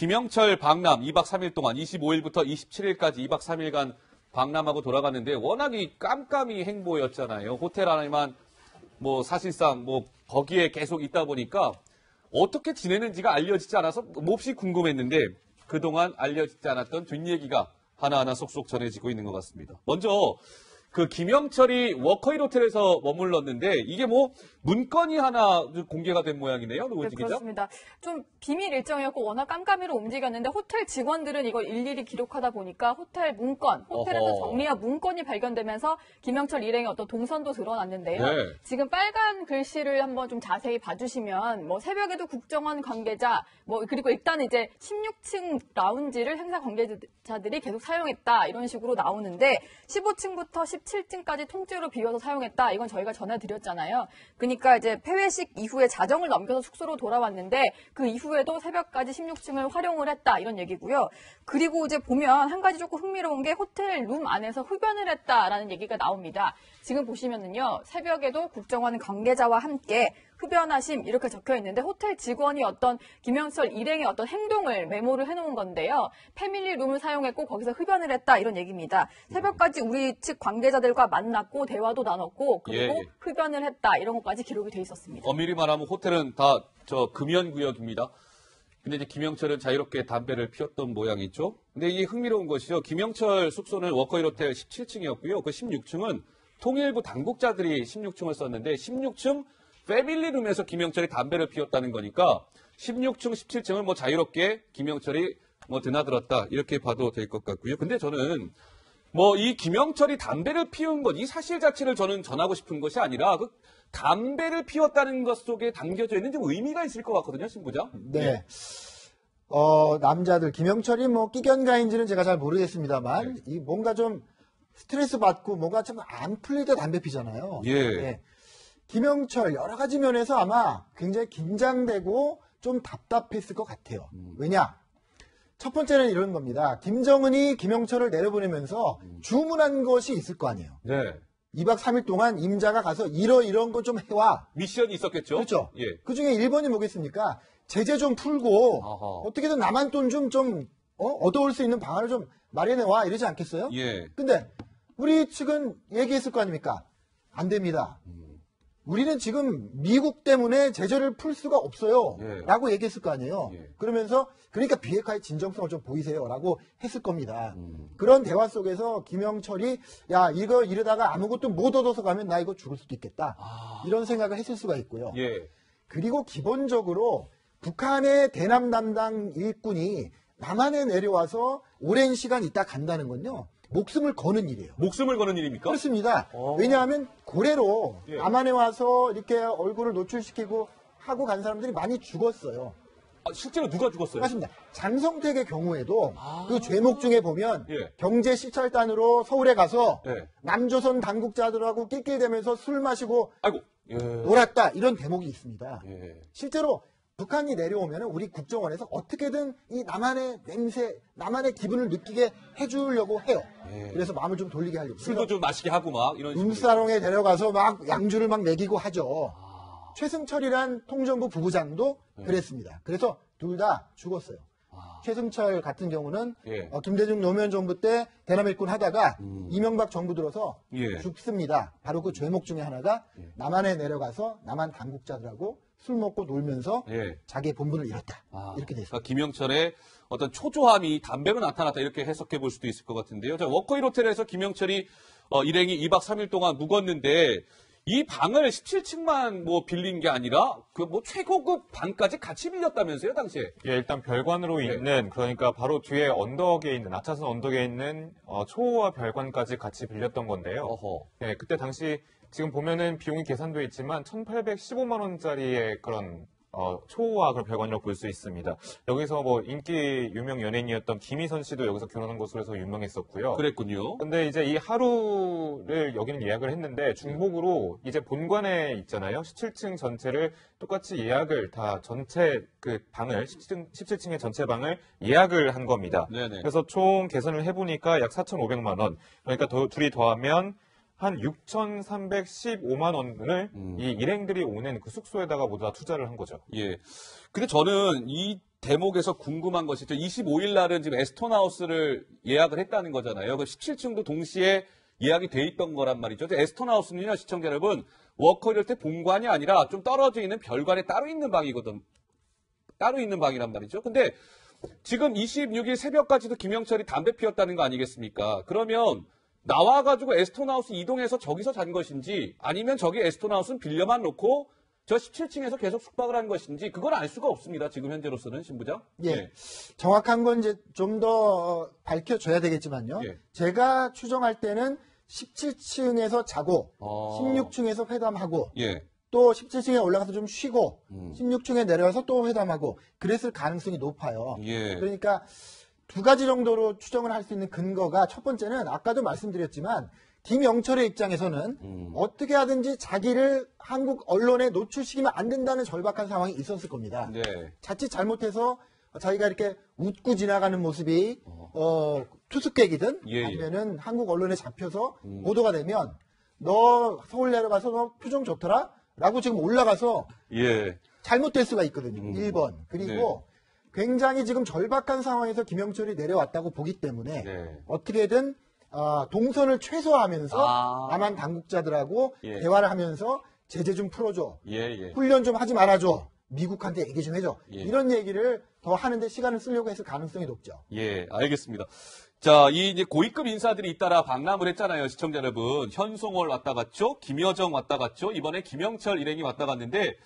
김영철 방남 2박 3일 동안 25일부터 27일까지 2박 3일간 방남하고 돌아갔는데 워낙 이 깜깜이 행보였잖아요. 호텔 안에만 뭐 사실상 뭐 거기에 계속 있다 보니까 어떻게 지내는지가 알려지지 않아서 몹시 궁금했는데 그동안 알려지지 않았던 뒷얘기가 하나하나 쏙쏙 전해지고 있는 것 같습니다. 먼저 그 김영철이 워커힐 호텔에서 머물렀는데 이게 뭐 문건이 하나 공개가 된 모양이네요. 노은지 기자? 그렇습니다. 좀 비밀 일정이었고 워낙 깜깜이로 움직였는데 호텔 직원들은 이걸 일일이 기록하다 보니까 호텔 문건, 호텔에서 정리한 문건이 발견되면서 김영철 일행의 어떤 동선도 드러났는데요. 네. 지금 빨간 글씨를 한번 좀 자세히 봐주시면 뭐 새벽에도 국정원 관계자, 뭐 그리고 일단 이제 16층 라운지를 행사 관계자들이 계속 사용했다 이런 식으로 나오는데 15층부터 17층까지 통째로 비워서 사용했다. 이건 저희가 전해드렸잖아요. 그러니까 이제 폐회식 이후에 자정을 넘겨서 숙소로 돌아왔는데 그 이후에도 새벽까지 16층을 활용을 했다. 이런 얘기고요. 그리고 이제 보면 한 가지 조금 흥미로운 게 호텔 룸 안에서 흡연을 했다라는 얘기가 나옵니다. 지금 보시면은요. 새벽에도 국정원 관계자와 함께 흡연하심 이렇게 적혀 있는데 호텔 직원이 어떤 김영철 일행의 어떤 행동을 메모를 해놓은 건데요. 패밀리 룸을 사용했고 거기서 흡연을 했다 이런 얘기입니다. 새벽까지 우리 측 관계자들과 만났고 대화도 나눴고 그리고 흡연을 했다 이런 것까지 기록이 돼 있었습니다. 엄밀히 말하면 호텔은 다 금연구역입니다. 근데 이제 김영철은 자유롭게 담배를 피웠던 모양이죠. 근데 이게 흥미로운 것이요. 김영철 숙소는 워커힐 호텔 17층이었고요. 그 16층은 통일부 당국자들이 16층을 썼는데 16층 패밀리룸에서 김영철이 담배를 피웠다는 거니까 16층, 17층을 뭐 자유롭게 김영철이 뭐 드나들었다 이렇게 봐도 될 것 같고요. 근데 저는 뭐 이 김영철이 담배를 피운 것 이 사실 자체를 저는 전하고 싶은 것이 아니라 그 담배를 피웠다는 것 속에 담겨져 있는 좀 의미가 있을 것 같거든요, 신 부장. 네. 남자들 김영철이 뭐 끼견가인지는 제가 잘 모르겠습니다만 이 뭔가 좀 스트레스 받고 뭔가 좀 안 풀릴 때 담배 피잖아요. 네. 김영철 여러 가지 면에서 아마 굉장히 긴장되고 좀 답답했을 것 같아요. 왜냐? 첫 번째는 이런 겁니다. 김정은이 김영철을 내려보내면서 주문한 것이 있을 거 아니에요. 네. 2박 3일 동안 임자가 가서 이런 거 좀 해와. 미션이 있었겠죠? 그렇죠. 예. 그 중에 1번이 뭐겠습니까? 제재 좀 풀고 아하. 어떻게든 남한 돈 좀 얻어올 수 있는 방안을 좀 마련해와 이러지 않겠어요? 예. 근데 우리 측은 얘기했을 거 아닙니까? 안 됩니다. 우리는 지금 미국 때문에 제재를 풀 수가 없어요. 라고 얘기했을 거 아니에요. 그러면서 그러니까 비핵화의 진정성을 좀 보이세요. 라고 했을 겁니다. 그런 대화 속에서 김영철이 야 이거 이러다가 아무것도 못 얻어서 가면 나 이거 죽을 수도 있겠다. 이런 생각을 했을 수가 있고요. 그리고 기본적으로 북한의 대남 담당 일꾼이 남한에 내려와서 오랜 시간 있다 간다는 건요. 목숨을 거는 일이에요. 목숨을 거는 일입니까? 그렇습니다. 왜냐하면 고래로 남한에 와서 이렇게 얼굴을 노출시키고 하고 간 사람들이 많이 죽었어요. 실제로 누가 죽었어요? 맞습니다. 장성택의 경우에도 그 죄목 중에 보면 경제 시찰단으로 서울에 가서 남조선 당국자들하고 낄낄대면서 술 마시고 놀았다 이런 대목이 있습니다. 실제로 북한이 내려오면 우리 국정원에서 어떻게든 이 남한의 냄새, 남한의 기분을 느끼게 해주려고 해요. 그래서 마음을 좀 돌리게 하려고. 술도 좀 마시게 하고 막 이런 식으로. 룸사롱에 데려가서 막 양주를 막 먹이고 하죠. 최승철이란 통전부 부부장도 그랬습니다. 그래서 둘 다 죽었어요. 최승철 같은 경우는 김대중 노무현 정부 때 대남 일꾼 하다가 이명박 정부 들어서 죽습니다. 바로 그 죄목 중에 하나가 남한에 내려가서 남한 당국자들하고 술 먹고 놀면서 자기의 본분을 잃었다. 이렇게 됐습니다. 그러니까 김영철의 어떤 초조함이 담배로 나타났다 이렇게 해석해 볼 수도 있을 것 같은데요. 자, 워커힐 호텔에서 김영철이 일행이 2박 3일 동안 묵었는데 이 방을 17층만 뭐 빌린 게 아니라 그 뭐 최고급 방까지 같이 빌렸다면서요, 당시에? 예, 일단 별관으로 있는 그러니까 바로 뒤에 언덕에 있는 아차산 언덕에 있는 초호화 별관까지 같이 빌렸던 건데요. 예, 그때 당시 지금 보면은 비용이 계산돼 있지만 1,815만 원짜리의 그런 초호화 그런 별관이라고 볼 수 있습니다. 여기서 뭐 인기 유명 연예인이었던 김희선 씨도 여기서 결혼한 것으로 해서 유명했었고요. 그랬군요. 근데 이제 이 하루를 여기는 예약을 했는데 중복으로 이제 본관에 있잖아요. 17층 전체를 똑같이 예약을 다 전체 그 방을 17층의 전체 방을 예약을 한 겁니다. 네네. 그래서 총 계산을 해보니까 약 4,500만 원. 그러니까 둘이 더하면 한 6,315만 원을 이 일행들이 오는 그 숙소에다가 모두 다 투자를 한 거죠. 예. 근데 저는 이 대목에서 궁금한 것이 25일 날은 지금 에스톤하우스를 예약을 했다는 거잖아요. 그 17층도 동시에 예약이 돼 있던 거란 말이죠. 에스톤하우스는요, 시청자 여러분, 워커 이럴 때 본관이 아니라 좀 떨어져 있는 별관에 따로 있는 방이거든. 따로 있는 방이란 말이죠. 근데 지금 26일 새벽까지도 김영철이 담배 피웠다는 거 아니겠습니까? 그러면 나와가지고 에스톤하우스 이동해서 저기서 잔 것인지 아니면 저기 에스톤하우스는 빌려만 놓고 저 17층에서 계속 숙박을 한 것인지 그건 알 수가 없습니다. 지금 현재로서는 신부장. 예. 네. 정확한 건 이제 좀 더 밝혀줘야 되겠지만요. 예. 제가 추정할 때는 17층에서 자고 16층에서 회담하고 예. 또 17층에 올라가서 좀 쉬고 16층에 내려와서 또 회담하고 그랬을 가능성이 높아요. 예. 그러니까 두 가지 정도로 추정을 할 수 있는 근거가 첫 번째는 아까도 말씀드렸지만 김영철의 입장에서는 어떻게 하든지 자기를 한국 언론에 노출시키면 안 된다는 절박한 상황이 있었을 겁니다. 네. 자칫 잘못해서 자기가 이렇게 웃고 지나가는 모습이 투숙객이든 예, 예. 아니면은 한국 언론에 잡혀서 보도가 되면 너 서울 내려가서 너 표정 좋더라? 라고 지금 올라가서 예. 잘못될 수가 있거든요. 1번. 그리고 굉장히 지금 절박한 상황에서 김영철이 내려왔다고 보기 때문에 네. 어떻게든 동선을 최소화하면서 남한 당국자들하고 예. 대화를 하면서 제재 좀 풀어줘. 예. 훈련 좀 하지 말아줘. 미국한테 얘기 좀 해줘. 예. 이런 얘기를 더 하는데 시간을 쓰려고 했을 가능성이 높죠. 예, 알겠습니다. 자, 이 이제 고위급 인사들이 잇따라 방남을 했잖아요, 시청자 여러분. 현송월 왔다 갔죠? 김여정 왔다 갔죠? 이번에 김영철 일행이 왔다 갔는데,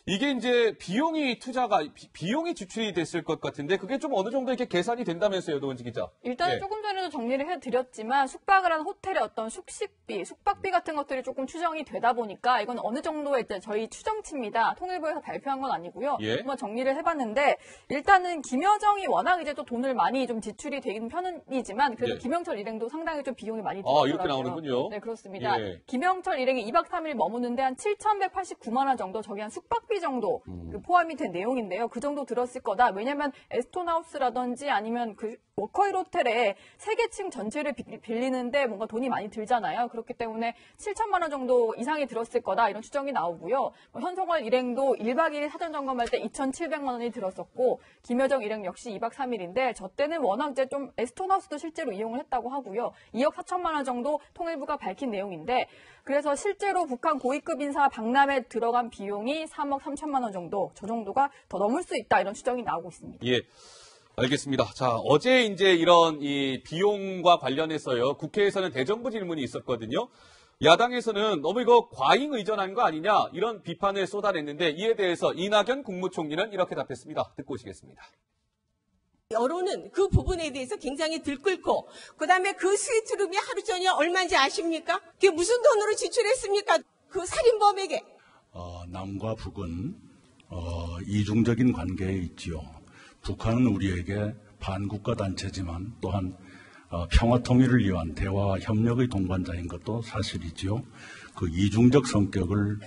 이게 이제 비용이 비용이 지출이 됐을 것 같은데, 그게 좀 어느 정도 이렇게 계산이 된다면서요, 노은지 기자? 일단은 예. 조금 전에도 정리를 해드렸지만 숙박을 한 호텔의 어떤 숙식비, 숙박비 같은 것들이 조금 추정이 되다 보니까 이건 어느 정도의 이제 저희 추정치입니다. 통일부에서 발표한 건 아니고요. 예. 한번 정리를 해봤는데 일단은 김여정이 워낙 이제 또 돈을 많이 좀 지출이 되는 편이지만 그래도 예. 김영철 일행도 상당히 좀 비용이 많이 들더라고요. 이렇게 나오는군요. 네, 그렇습니다. 예. 김영철 일행이 2박 3일 머무는데 한 7,189만 원 정도 저기 한 숙박비 정도 그 포함이 된 내용인데요. 그 정도 들었을 거다. 왜냐면 에스톤하우스라든지 아니면 그 워커힐 호텔에 3개 층 전체를 빌리는데 뭔가 돈이 많이 들잖아요. 그렇기 때문에 7천만 원 정도 이상이 들었을 거다. 이런 추정이 나오고요. 현송월 일행도 1박 2일 사전 점검할 때 2,700만 원이 들었었고 김여정 일행 역시 2박 3일인데 저 때는 워낙 이제 좀 에스톤하우스도 실제로 이용을 했다고 하고요. 2억 4천만 원 정도 통일부가 밝힌 내용인데 그래서 실제로 북한 고위급 인사 박람회 들어간 비용이 3억 3천만 원 정도, 저 정도가 더 넘을 수 있다 이런 추정이 나오고 있습니다. 예. 알겠습니다. 자, 어제 이제 이런 이 비용과 관련해서요. 국회에서는 대정부 질문이 있었거든요. 야당에서는 너무 이거 과잉 의전한 거 아니냐 이런 비판을 쏟아냈는데 이에 대해서 이낙연 국무총리는 이렇게 답했습니다. 듣고 오시겠습니다. 여론은 그 부분에 대해서 굉장히 들끓고 그다음에 그 스위트룸이 하루 전에 얼마인지 아십니까? 그게 무슨 돈으로 지출했습니까? 그 살인범에게. 남과 북은 이중적인 관계에 있지요. 북한은 우리에게 반국가 단체지만 또한 평화 통일을 위한 대화와 협력의 동반자인 것도 사실이지요. 그 이중적 성격을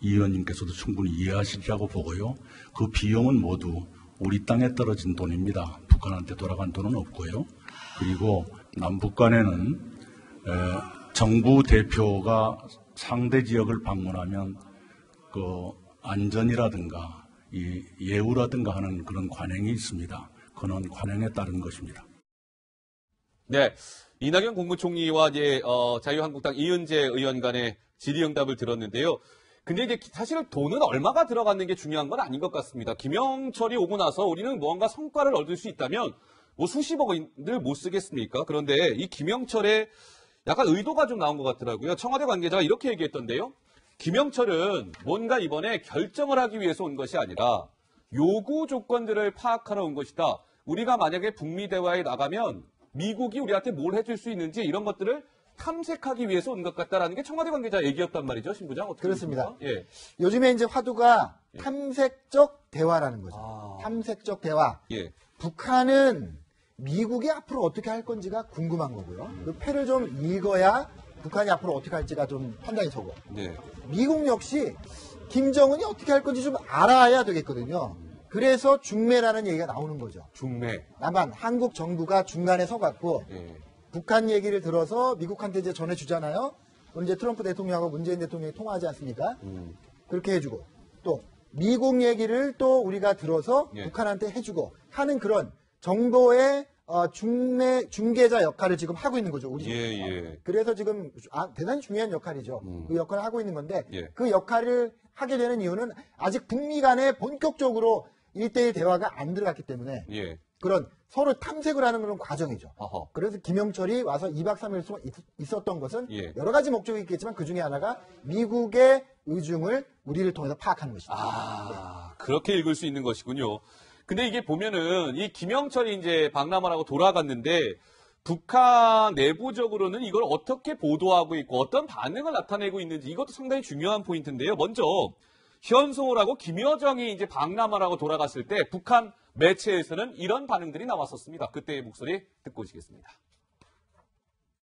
이 의원님께서도 충분히 이해하시리라고 보고요. 그 비용은 모두 우리 땅에 떨어진 돈입니다. 북한한테 돌아간 돈은 없고요. 그리고 남북 간에는 정부 대표가 상대 지역을 방문하면 그 안전이라든가 이 예우라든가 하는 그런 관행이 있습니다. 그런 관행에 따른 것입니다. 네, 이낙연 국무총리와 이제 자유한국당 이은재 의원 간의 질의응답을 들었는데요. 근데 이제 사실 돈은 얼마가 들어갔는 게 중요한 건 아닌 것 같습니다. 김영철이 오고 나서 우리는 무언가 성과를 얻을 수 있다면 뭐 수십억을 못 쓰겠습니까? 그런데 이 김영철의 약간 의도가 좀 나온 것 같더라고요. 청와대 관계자가 이렇게 얘기했던데요. 김영철은 뭔가 이번에 결정을 하기 위해서 온 것이 아니라 요구 조건들을 파악하러 온 것이다. 우리가 만약에 북미 대화에 나가면 미국이 우리한테 뭘 해줄 수 있는지 이런 것들을 탐색하기 위해서 온 것 같다라는 게 청와대 관계자 얘기였단 말이죠, 신부장. 어떻게 그렇습니다. 예. 요즘에 이제 화두가 탐색적 대화라는 거죠. 탐색적 대화. 예. 북한은 미국이 앞으로 어떻게 할 건지가 궁금한 거고요. 그 패를 좀 읽어야 북한이 앞으로 어떻게 할지가 좀 판단이 서고. 네. 미국 역시 김정은이 어떻게 할 건지 좀 알아야 되겠거든요. 그래서 중매라는 얘기가 나오는 거죠. 중매. 다만 한국 정부가 중간에 서갖고 예. 북한 얘기를 들어서 미국한테 이제 전해주잖아요. 오늘 이제 트럼프 대통령하고 문재인 대통령이 통화하지 않습니까? 그렇게 해주고 또 미국 얘기를 또 우리가 들어서 예. 북한한테 해주고 하는 그런 정보의 중개자 역할을 지금 하고 있는 거죠. 우리 예. 그래서 지금 대단히 중요한 역할이죠. 그 역할을 하고 있는 건데 예. 그 역할을 하게 되는 이유는 아직 북미 간에 본격적으로 1대1 대화가 안 들어갔기 때문에 예. 그런 서로 탐색을 하는 그런 과정이죠. 어허. 그래서 김영철이 와서 2박 3일 동안 있었던 것은 예. 여러 가지 목적이 있겠지만 그 중에 하나가 미국의 의중을 우리를 통해서 파악하는 것입니다. 그렇게 읽을 수 있는 것이군요. 근데 이게 보면은 이 김영철이 이제 박람회를 하고 돌아갔는데 북한 내부적으로는 이걸 어떻게 보도하고 있고 어떤 반응을 나타내고 있는지 이것도 상당히 중요한 포인트인데요. 먼저 현송월하고 김여정이 이제 박람회를 하고 돌아갔을 때 북한 매체에서는 이런 반응들이 나왔었습니다. 그때의 목소리 듣고 오시겠습니다.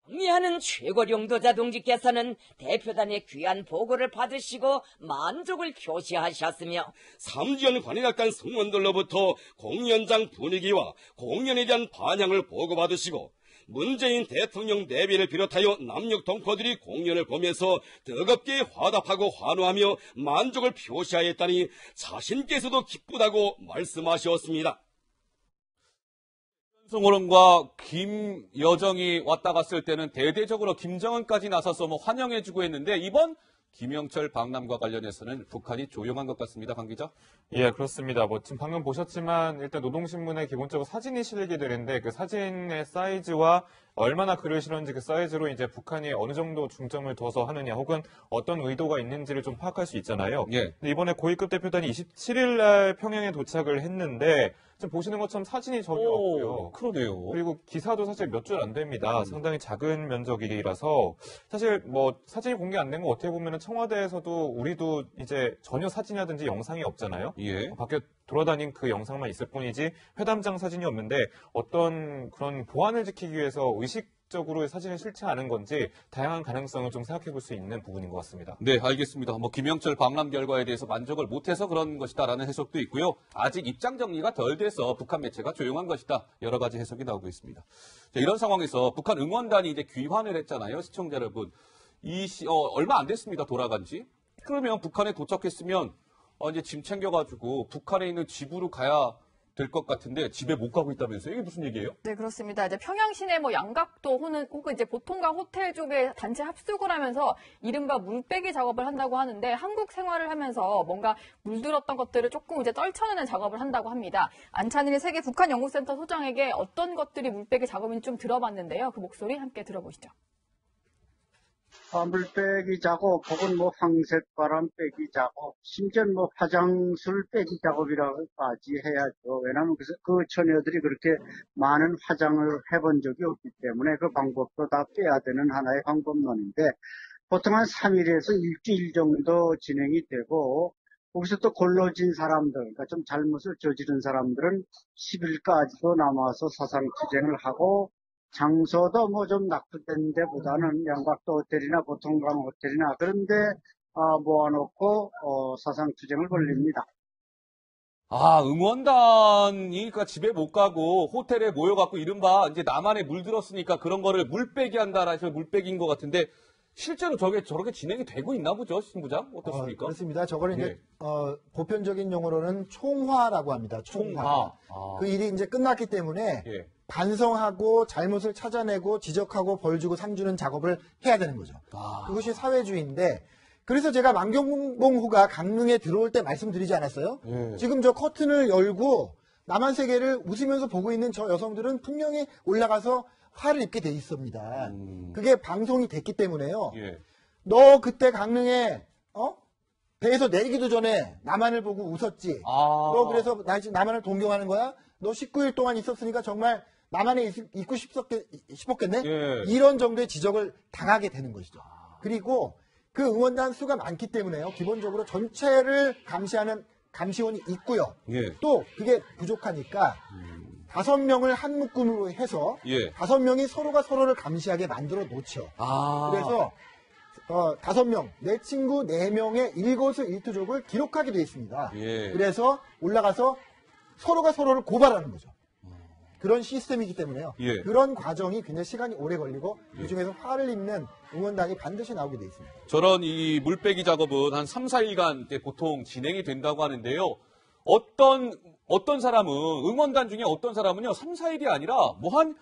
경리하는 최고령도자 동지께서는 대표단의 귀한 보고를 받으시고 만족을 표시하셨으며 3주년 관현악단 성원들로부터 공연장 분위기와 공연에 대한 반향을 보고받으시고 문재인 대통령 내비를 비롯하여 남녘 동포들이 공연을 보면서 뜨겁게 화답하고 환호하며 만족을 표시하였다니 자신께서도 기쁘다고 말씀하셨습니다. 현송월과 김여정이 왔다 갔을 때는 대대적으로 김정은까지 나서서 뭐 환영해주고 했는데 이번 김영철 박람과 관련해서는 북한이 조용한 것 같습니다. 강 기자. 예, 그렇습니다. 뭐 지금 방금 보셨지만 일단 노동신문에 기본적으로 사진이 실리게 되는데 그 사진의 사이즈와 얼마나 글을 실었는지 그 사이즈로 이제 북한이 어느 정도 중점을 둬서 하느냐 혹은 어떤 의도가 있는지를 좀 파악할 수 있잖아요. 예. 근데 이번에 고위급 대표단이 27일 날 평양에 도착을 했는데 지금 보시는 것처럼 사진이 전혀 없고요. 그러네요. 그리고 기사도 사실 몇 줄 안 됩니다. 상당히 작은 면적이라서 사실 뭐 사진이 공개 안 된 거 어떻게 보면 청와대에서도 우리도 이제 전혀 사진이라든지 영상이 없잖아요. 예. 밖에 돌아다닌 그 영상만 있을 뿐이지 회담장 사진이 없는데 어떤 그런 보안을 지키기 위해서 의식적으로 사진을 실지 않은 건지 다양한 가능성을 좀 생각해 볼 수 있는 부분인 것 같습니다. 네, 알겠습니다. 뭐 김영철 박람 결과에 대해서 만족을 못해서 그런 것이다라는 해석도 있고요. 아직 입장 정리가 덜 돼서 북한 매체가 조용한 것이다. 여러 가지 해석이 나오고 있습니다. 자, 이런 상황에서 북한 응원단이 이제 귀환을 했잖아요. 시청자 여러분. 얼마 안 됐습니다. 돌아간 지. 그러면 북한에 도착했으면 이제 짐 챙겨가지고 북한에 있는 집으로 가야 될 것 같은데 집에 못 가고 있다면서요? 이게 무슨 얘기예요? 네, 그렇습니다. 이제 평양 시내 뭐 양각도 혹은 이제 보통강 호텔 쪽에 단체 합숙을 하면서 이른바 물빼기 작업을 한다고 하는데 한국 생활을 하면서 뭔가 물들었던 것들을 조금 이제 떨쳐내는 작업을 한다고 합니다. 안찬일 세계 북한 연구센터 소장에게 어떤 것들이 물빼기 작업인지 좀 들어봤는데요. 그 목소리 함께 들어보시죠. 물빼기 작업 혹은 뭐 황색바람 빼기 작업, 심지어 뭐 화장술 빼기 작업이라고까지 해야죠. 왜냐하면 그 처녀들이 그렇게 많은 화장을 해본 적이 없기 때문에 그 방법도 다 빼야 되는 하나의 방법론인데 보통 한 3일에서 일주일 정도 진행이 되고 거기서 또 골로진 사람들, 그러니까 좀 잘못을 저지른 사람들은 10일까지도 남아서 사상투쟁을 하고 장소도 뭐 좀 낙후된 데보다는 양각도 호텔이나 보통강 호텔이나 그런데 모아놓고 사상투쟁을 벌립니다. 응원단이 그러니까 집에 못 가고 호텔에 모여갖고 이른바 이제 남한에 물들었으니까 그런 거를 물빼기 한다라 해서 물빼기인 것 같은데 실제로 저렇게 진행이 되고 있나 보죠, 신부장? 어떻습니까? 그렇습니다. 저거는 이제 보편적인 용어로는 총화라고 합니다. 총화. 그 일이 이제 끝났기 때문에 예. 반성하고 잘못을 찾아내고 지적하고 벌 주고 상 주는 작업을 해야 되는 거죠. 그것이 사회주의인데 그래서 제가 만경봉후가 강릉에 들어올 때 말씀드리지 않았어요? 예. 지금 저 커튼을 열고 남한 세계를 웃으면서 보고 있는 저 여성들은 분명히 올라가서 화를 입게 돼 있습니다. 그게 방송이 됐기 때문에요. 예. 너 그때 강릉에 배에서 내리기도 전에 남한을 보고 웃었지. 너 그래서 남한을 동경하는 거야? 너 19일 동안 있었으니까 정말 남한에 있고 싶었겠네? 예. 이런 정도의 지적을 당하게 되는 것이죠. 그리고 그 응원단 수가 많기 때문에요. 기본적으로 전체를 감시하는 감시원이 있고요. 예. 또 그게 부족하니까 5명을 한 묶음으로 해서 예. 5명이 서로가 서로를 감시하게 만들어 놓죠. 그래서 5명, 내 친구 4명의 일거수일투족을 기록하게 되어 있습니다. 예. 그래서 올라가서 서로가 서로를 고발하는 거죠. 그런 시스템이기 때문에요. 예. 그런 과정이 굉장히 시간이 오래 걸리고 이 중에서 화를 입는 응원단이 반드시 나오게 돼 있습니다. 저런 이 물빼기 작업은 한 3, 4일간 보통 진행이 된다고 하는데요. 어떤 사람은, 응원단 중에 어떤 사람은요, 3, 4일이 아니라 뭐 한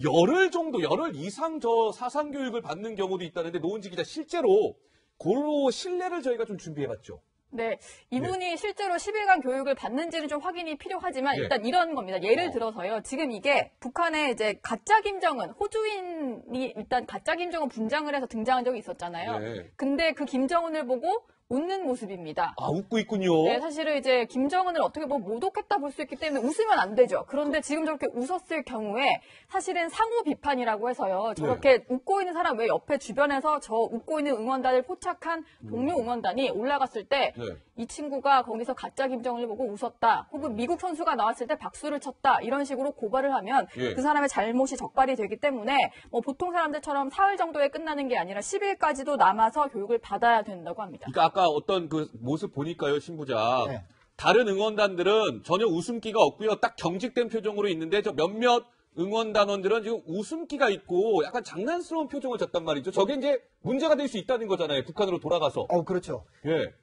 열흘 정도, 열흘 이상 저 사상교육을 받는 경우도 있다는데, 노은지 기자, 실제로 고로 실내를 저희가 좀 준비해봤죠. 네, 이분이 실제로 10일간 교육을 받는지는 좀 확인이 필요하지만 예. 일단 이런 겁니다. 예를 들어서요. 지금 이게 북한의 이제 가짜 김정은, 호주인이 일단 가짜 김정은 분장을 해서 등장한 적이 있었잖아요. 예. 근데 그 김정은을 보고 웃는 모습입니다. 아, 웃고 있군요. 네, 사실은 이제 김정은을 어떻게 보면 모독했다 볼 수 있기 때문에 웃으면 안 되죠. 그런데 지금 저렇게 웃었을 경우에 사실은 상호 비판이라고 해서요. 저렇게 웃고 있는 사람 외 옆에 주변에서 저 웃고 있는 응원단을 포착한 동료 응원단이 올라갔을 때 이 친구가 거기서 가짜 김정은을 보고 웃었다. 혹은 미국 선수가 나왔을 때 박수를 쳤다. 이런 식으로 고발을 하면 그 사람의 잘못이 적발이 되기 때문에 뭐 보통 사람들처럼 사흘 정도에 끝나는 게 아니라 10일까지도 남아서 교육을 받아야 된다고 합니다. 그러니까 아까 어떤 그 모습 보니까요, 신부장. 네. 다른 응원단들은 전혀 웃음기가 없고요. 딱 경직된 표정으로 있는데 저 몇몇 응원단원들은 지금 웃음기가 있고 약간 장난스러운 표정을 졌단 말이죠. 저게 이제 문제가 될 수 있다는 거잖아요. 북한으로 돌아가서. 그렇죠. 예.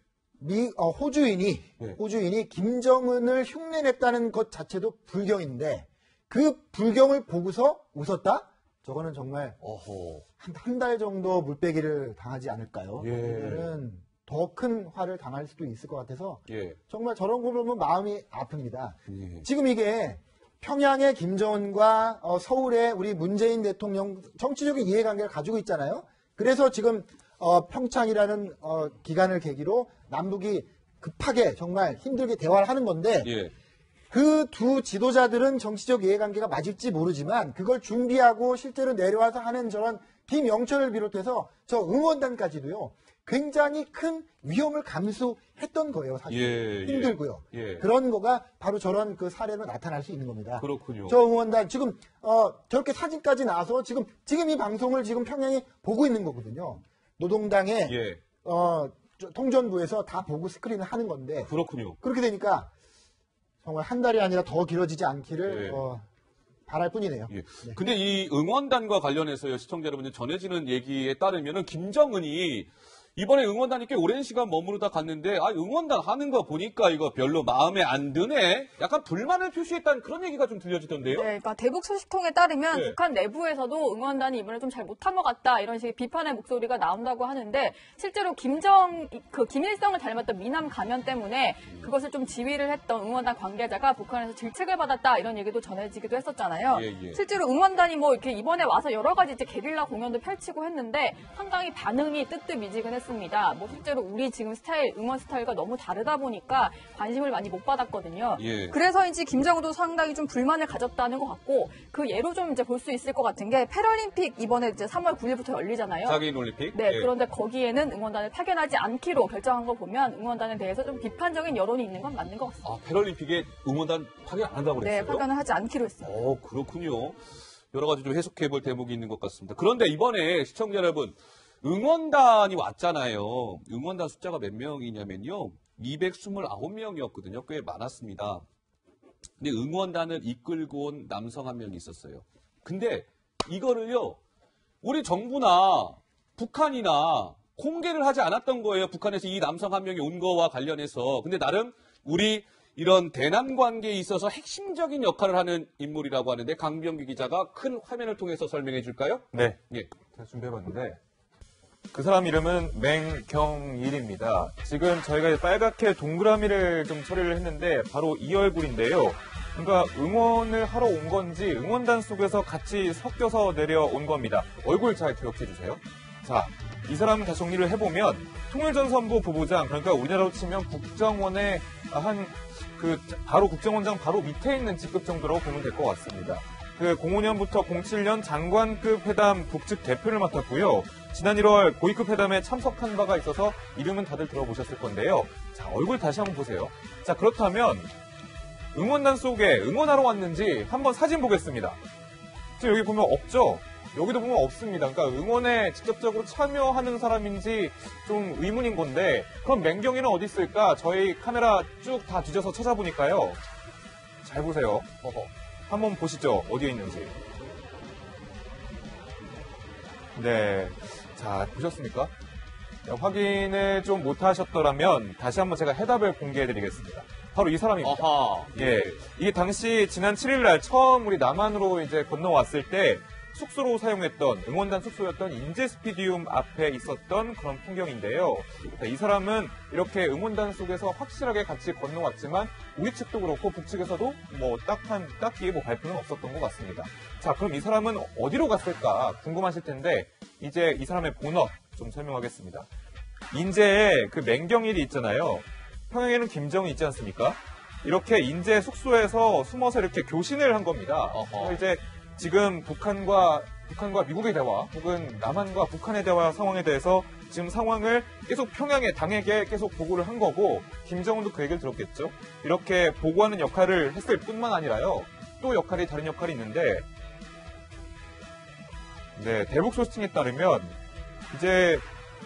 호주인이 김정은을 흉내냈다는 것 자체도 불경인데 그 불경을 보고서 웃었다? 저거는 정말 한 달 정도 물빼기를 당하지 않을까요? 예. 그러면은 더 큰 화를 당할 수도 있을 것 같아서 예. 정말 저런 거 보면 마음이 아픕니다. 예. 지금 이게 평양의 김정은과 서울의 우리 문재인 대통령 정치적인 이해관계를 가지고 있잖아요. 그래서 지금 평창이라는 기간을 계기로 남북이 급하게 정말 힘들게 대화를 하는 건데 예. 그 두 지도자들은 정치적 이해관계가 맞을지 모르지만 그걸 준비하고 실제로 내려와서 하는 저런 김영철을 비롯해서 저 응원단까지도요. 굉장히 큰 위험을 감수했던 거예요, 사실. 예, 힘들고요. 예. 그런 거가 바로 저런 그 사례로 나타날 수 있는 겁니다. 그렇군요. 저 응원단 지금 저렇게 사진까지 나와서 지금 이 방송을 지금 평양이 보고 있는 거거든요. 노동당의 예. 통전부에서 다 보고 스크린을 하는 건데 그렇군요. 그렇게 되니까 정말 한 달이 아니라 더 길어지지 않기를 예. 바랄 뿐이네요. 예. 근데 이 응원단과 관련해서요, 시청자 여러분들 전해지는 얘기에 따르면은 김정은이 이번에 응원단이 꽤 오랜 시간 머무르다 갔는데, 응원단 하는 거 보니까 이거 별로 마음에 안 드네? 약간 불만을 표시했다는 그런 얘기가 좀 들려지던데요? 네, 그러니까 대북 소식통에 따르면 네. 북한 내부에서도 응원단이 이번에 좀 잘 못한 것 같다 이런 식의 비판의 목소리가 나온다고 하는데 실제로 김일성을 닮았던 미남 가면 때문에 그것을 좀 지휘를 했던 응원단 관계자가 북한에서 질책을 받았다 이런 얘기도 전해지기도 했었잖아요. 예. 실제로 응원단이 뭐 이렇게 이번에 와서 여러 가지 이제 게릴라 공연도 펼치고 했는데 상당히 반응이 뜨뜻미지근했습니다. 뭐 실제로 우리 지금 응원 스타일과 너무 다르다 보니까 관심을 많이 못 받았거든요. 예. 그래서인지 김정은도 상당히 좀 불만을 가졌다는 것 같고 그 예로 좀 이제 볼 수 있을 것 같은 게 패럴림픽 이번에 이제 3월 9일부터 열리잖아요. 자기인 올림픽? 네, 예. 그런데 거기에는 응원단을 파견하지 않기로 결정한 거 보면 응원단에 대해서 좀 비판적인 여론이 있는 건 맞는 것 같습니다. 패럴림픽에 응원단 파견 안 한다고 그랬어요? 네, 파견을 하지 않기로 했어요. 그렇군요. 여러 가지 좀 해석해 볼 대목이 있는 것 같습니다. 그런데 이번에 시청자 여러분, 응원단이 왔잖아요. 응원단 숫자가 몇 명이냐면요. 229명이었거든요. 꽤 많았습니다. 근데 응원단을 이끌고 온 남성 한 명이 있었어요. 근데 이거를요, 우리 정부나 북한이나 공개를 하지 않았던 거예요. 북한에서 이 남성 한 명이 온 거와 관련해서. 근데 나름 우리 이런 대남 관계에 있어서 핵심적인 역할을 하는 인물이라고 하는데 강병규 기자가 큰 화면을 통해서 설명해 줄까요? 네. 예. 제가 준비해봤는데 그 사람 이름은 맹경일입니다. 지금 저희가 빨갛게 동그라미를 좀 처리를 했는데 바로 이 얼굴인데요. 그러니까 응원을 하러 온 건지 응원단 속에서 같이 섞여서 내려온 겁니다. 얼굴 잘 기억해 주세요. 자, 이 사람 다시 정리를 해보면 통일전선부 부부장, 그러니까 우리나라로 치면 국정원의 바로 국정원장 바로 밑에 있는 직급 정도로 보면 될 것 같습니다. 05년부터 07년 장관급 회담 북측 대표를 맡았고요. 지난 1월 고위급 회담에 참석한 바가 있어서 이름은 다들 들어보셨을 건데요. 자, 얼굴 다시 한번 보세요. 자, 그렇다면 응원단 속에 응원하러 왔는지 한번 사진 보겠습니다. 지금 여기 보면 없죠? 여기도 보면 없습니다. 그러니까 응원에 직접적으로 참여하는 사람인지 좀 의문인 건데 그럼 맹경이는 어디 있을까? 저희 카메라 쭉 다 뒤져서 찾아보니까요. 잘 보세요. 한번 보시죠. 어디에 있는지. 네. 자, 보셨습니까? 확인을 좀 못하셨더라면 다시 한번 제가 해답을 공개해드리겠습니다. 바로 이 사람입니다. 아하. 예. 이게 당시 지난 7일 날 처음 우리 남한으로 이제 건너왔을 때 숙소로 사용했던 응원단 숙소였던 인제스피디움 앞에 있었던 그런 풍경인데요. 이 사람은 이렇게 응원단 속에서 확실하게 같이 건너왔지만 우리 측도 그렇고 북측에서도 뭐 딱히 뭐 발표는 없었던 것 같습니다. 자, 그럼 이 사람은 어디로 갔을까 궁금하실 텐데 이제 이 사람의 본업 좀 설명하겠습니다. 인제에 그 맹경일이 있잖아요. 평양에는 김정이 있지 않습니까? 이렇게 인제 숙소에서 숨어서 이렇게 교신을 한 겁니다. 이제 지금 북한과 미국의 대화 혹은 남한과 북한의 대화 상황에 대해서 지금 상황을 계속 평양의 당에게 계속 보고를 한 거고 김정은도 그 얘기를 들었겠죠. 이렇게 보고하는 역할을 했을 뿐만 아니라요. 또 다른 역할이 있는데 네, 대북 소식에 따르면 이제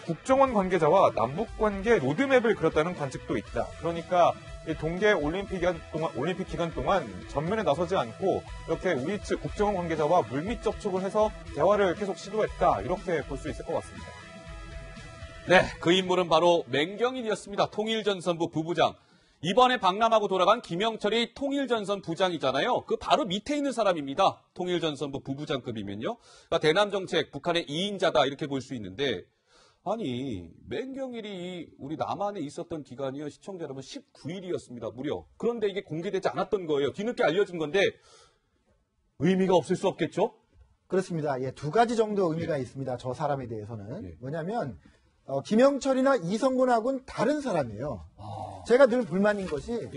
국정원 관계자와 남북 관계 로드맵을 그렸다는 관측도 있다. 그러니까 동계 올림픽 기간 동안 전면에 나서지 않고 이렇게 우리 측 국정원 관계자와 물밑 접촉을 해서 대화를 계속 시도했다. 이렇게 볼 수 있을 것 같습니다. 네, 그 인물은 바로 맹경일이었습니다. 통일전선부 부부장. 이번에 박람하고 돌아간 김영철이 통일전선 부장이잖아요. 그 바로 밑에 있는 사람입니다. 통일전선부 부부장급이면요. 그러니까 대남정책 북한의 2인자다 이렇게 볼 수 있는데 아니 맹경일이 우리 남한에 있었던 기간이요. 시청자 여러분 19일이었습니다. 무려. 그런데 이게 공개되지 않았던 거예요. 뒤늦게 알려준 건데 의미가 없을 수 없겠죠? 그렇습니다. 예, 두 가지 정도 의미가 있습니다. 저 사람에 대해서는. 뭐냐면 김영철이나 이성근하고는 다른 사람이에요. 제가 늘 불만인 것이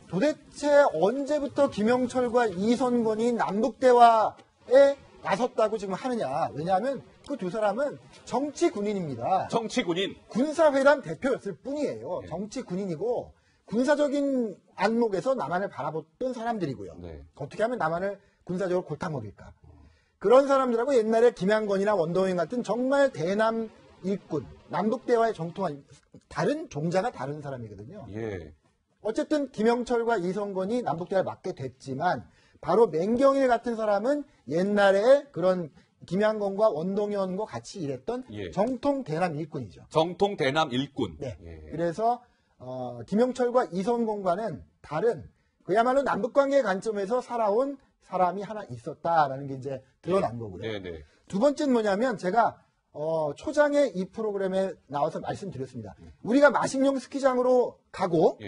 도대체 언제부터 김영철과 이성근이 남북대화에 나섰다고 지금 하느냐. 왜냐하면 그 두 사람은 정치 군인입니다. 정치 군인. 군사회담 대표였을 뿐이에요. 정치 군인이고 군사적인 안목에서 남한을 바라봤던 사람들이고요. 어떻게 하면 남한을 군사적으로 골탕 먹일까. 그런 사람들하고 옛날에 김양건이나 원동인 같은 정말 대남 일꾼, 남북대화에 정통한 다른 종자가 다른 사람이거든요. 어쨌든 김영철과 이성건이 남북대화를 맡게 됐지만 바로 맹경일 같은 사람은 옛날에 그런 김양건과 원동현과 같이 일했던 정통 대남 일꾼이죠. 정통 대남 일꾼. 네. 그래서 김영철과 이성건과는 다른 그야말로 남북관계 관점에서 살아온 사람이 하나 있었다라는 게 이제 드러난 거고요. 두 번째는 뭐냐면 제가 초장에 이 프로그램에 나와서 말씀드렸습니다. 우리가 마식령 스키장으로 가고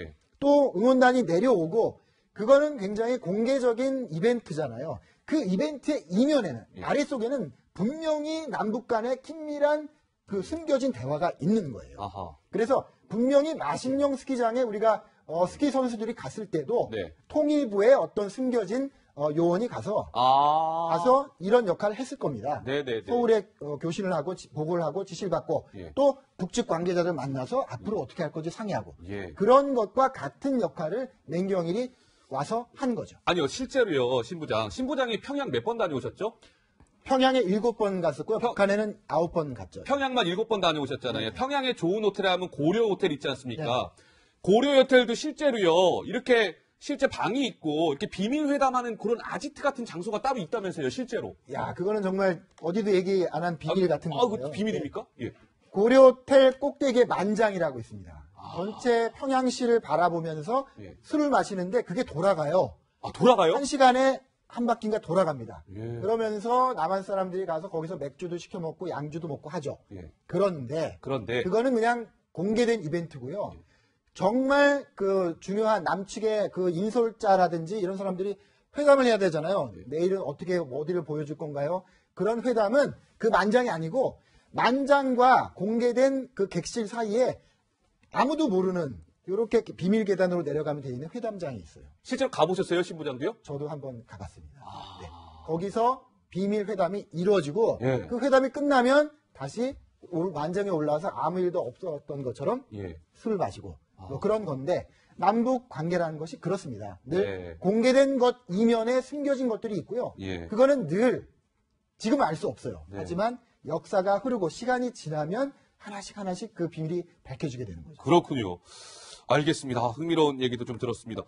또 응원단이 내려오고 그거는 굉장히 공개적인 이벤트잖아요. 그 이벤트의 이면에는 아래속에는 분명히 남북 간의 긴밀한 그 숨겨진 대화가 있는 거예요. 그래서 분명히 마식령 스키장에 우리가 스키 선수들이 갔을 때도 통일부의 어떤 숨겨진 요원이 가서 이런 역할을 했을 겁니다. 서울에 교신을 하고 보고를 하고 지시를 받고 또 북측 관계자들 만나서 앞으로 어떻게 할 건지 상의하고 그런 것과 같은 역할을 맹경일이 와서 한 거죠. 아니요, 실제로요, 신부장이 평양 몇 번 다녀오셨죠? 평양에 7번 갔었고요. 북한에는 9번 갔죠. 평양만 7번 다녀오셨잖아요. 평양에 좋은 호텔에 하면 고려 호텔 있지 않습니까? 고려 호텔도 실제로요, 이렇게 실제 방이 있고 이렇게 비밀 회담하는 그런 아지트 같은 장소가 따로 있다면서요, 실제로. 야, 그거는 정말 어디도 얘기 안 한 비밀 같은 거예요. 비밀입니까? 고려 호텔 꼭대기에 만장이라고 있습니다. 전체 평양시를 바라보면서 술을 마시는데 그게 돌아가요. 돌아가요? 1시간에 한 바퀴인가 돌아갑니다. 그러면서 남한 사람들이 가서 거기서 맥주도 시켜 먹고 양주도 먹고 하죠. 그런데 그거는 그냥 공개된 이벤트고요. 정말 그 중요한 남측의 그 인솔자라든지 이런 사람들이 회담을 해야 되잖아요. 내일은 어떻게 어디를 보여줄 건가요? 그런 회담은 그 만장이 아니고 만장과 공개된 그 객실 사이에 아무도 모르는 이렇게 비밀 계단으로 내려가면 돼 있는 회담장이 있어요. 실제로 가보셨어요, 신부장도요? 저도 한번 가봤습니다. 거기서 비밀 회담이 이루어지고 그 회담이 끝나면 다시 만장에 올라와서 아무 일도 없었던 것처럼 술을 마시고 뭐 그런 건데 남북 관계라는 것이 그렇습니다. 늘 공개된 것 이면에 숨겨진 것들이 있고요. 그거는 늘 지금은 알 수 없어요. 하지만 역사가 흐르고 시간이 지나면 하나씩 그 비밀이 밝혀지게 되는 거죠. 그렇군요. 알겠습니다. 흥미로운 얘기도 좀 들었습니다.